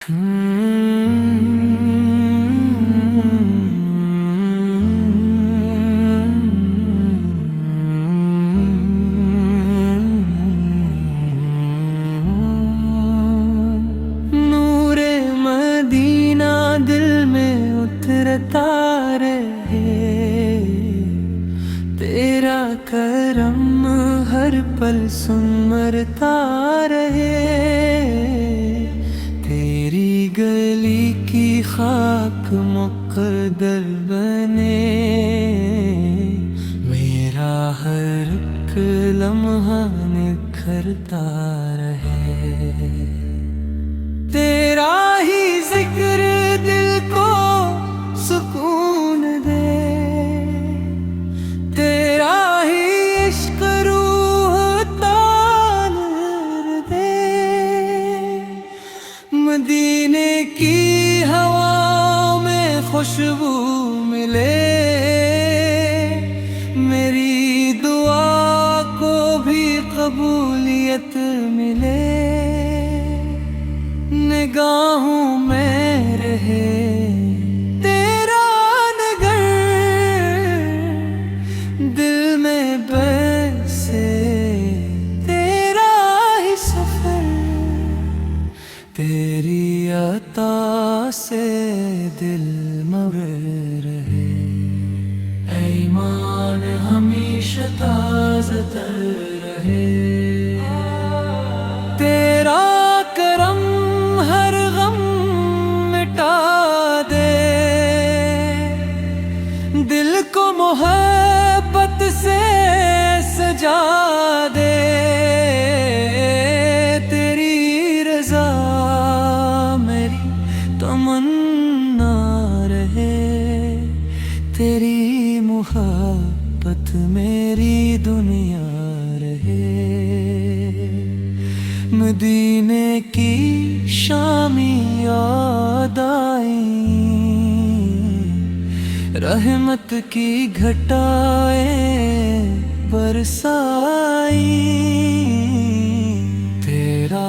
नूरे Medina दिल में उतरता रहे, तेरा करम हर पल सुनमरता रहे। तेरी गली की खाक मुक़द्दर बने, मेरा हर एक लम्हा निखरता रहे। तेरा ही जिक्र दिल को सुकून दे, तेरा ही इश्क रूह तार दे। मदीने की हवा में खुशबू मिले, मेरी दुआ को भी कबूलियत मिले। निगाहों में रहे तेरा नगर, दिल में बसे तेरा ही सफर। तेरी अता से दिल मगर रहे, ईमान हमेशा ताज़ा तर रहे। तेरा करम हर गम मिटा दे, दिल को मोहब्बत से सजा दे। तेरी रज़ा मेरी तमन्ना रहे, तेरी मोहब्बत मेरी दुनिया रहे। मदीने की शामी याद आई, रहमत की घटाएं बरसाई। तेरा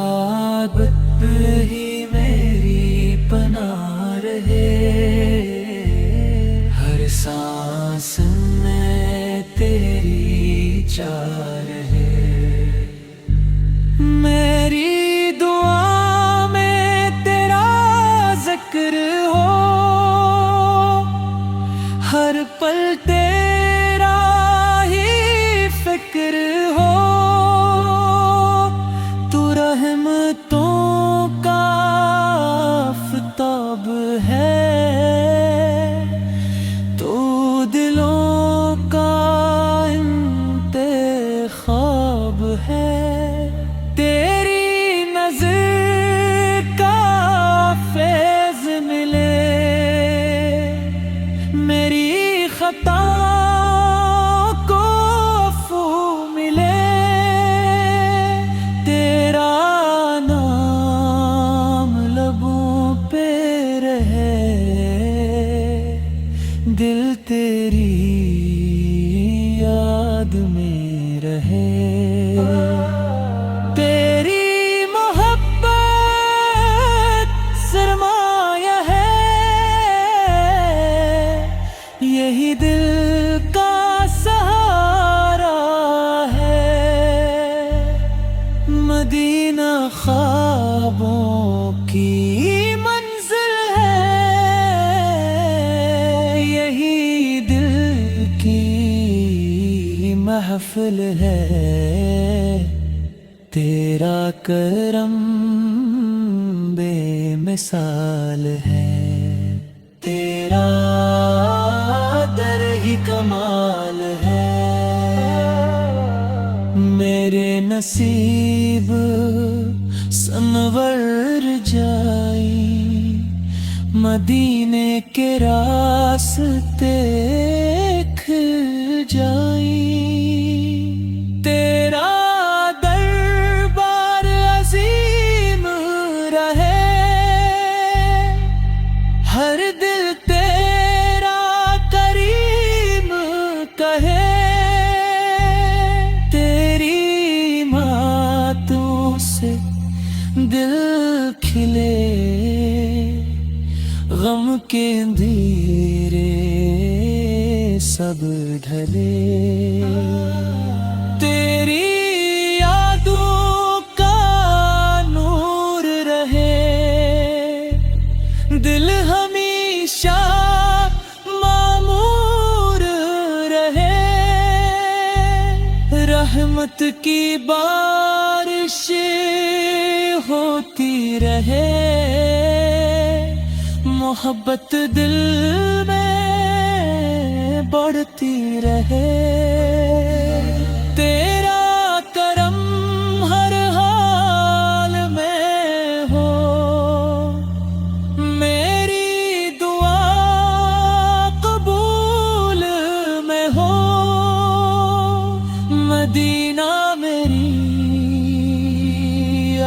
आदत ही मेरी पनाह रहे, हर सांस में तेरी चाह रहे। मेरी दुआ में तेरा जिक्र हो, हर पल तेरा ही फिक्र हो। तू रहमतों का आफ़ताब है, तो दिलों का इंतखाब है। तेरी नज़र का फैज़ मिले, मेरी खताओं को अफ़ू मिले। तेरा नाम लबों पे रहे, दिल तेरी याद में रहे। यही दिल का सहारा है, मदीना ख्वाबों की मंजिल है। यही दिल की महफिल है, तेरा करम बेमिसाल है। तेरा दर ही कमाल है, मेरे नसीब संवर जाई। मदीने के रास्ते खुल जाई। तेरा दरबार अजीम रहे, हर दिल तेरा करीम कहे। तेरी बातों से दिल खिले, के अंधेरे सब ढले, तेरी यादों का नूर रहे, दिल हमेशा मामूर रहे, रहमत की बारिश होती रहे, मोहब्बत दिल में बढ़ती रहे, तेरा करम हर हाल में हो, मेरी दुआ कबूल में हो, मदीना मेरी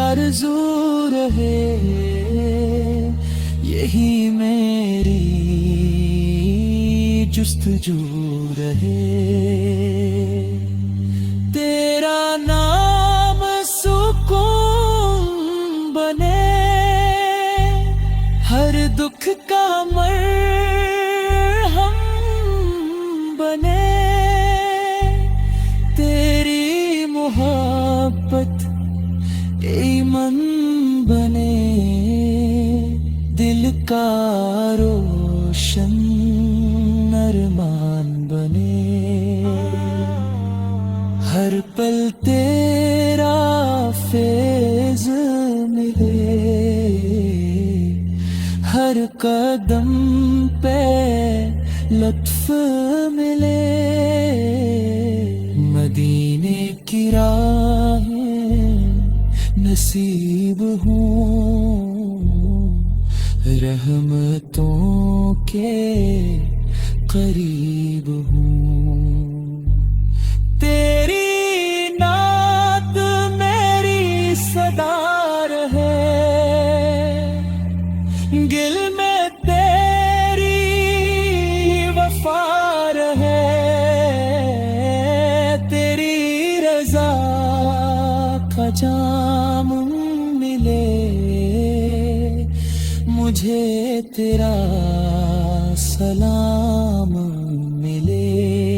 आरज़ू रहे, यही मेरी जुस्तजू रहे, तेरा नाम सुकून बने, हर दुख का मरहम बने, तेरी मोहब्बत ईमान बने, दिल का रोशन अरमान बने, हर पल तेरा फैज़ मिले, हर कदम पे लुत्फ़ मिले, मदीने की राहें नसीब हूँ, रहमतों के करीब हूँ, तेरी नात मेरी सदा रहे, गिल में तेरी वफा रहे, तेरी रज़ा का जाम मिले, मुझे तेरा सलाम मिले।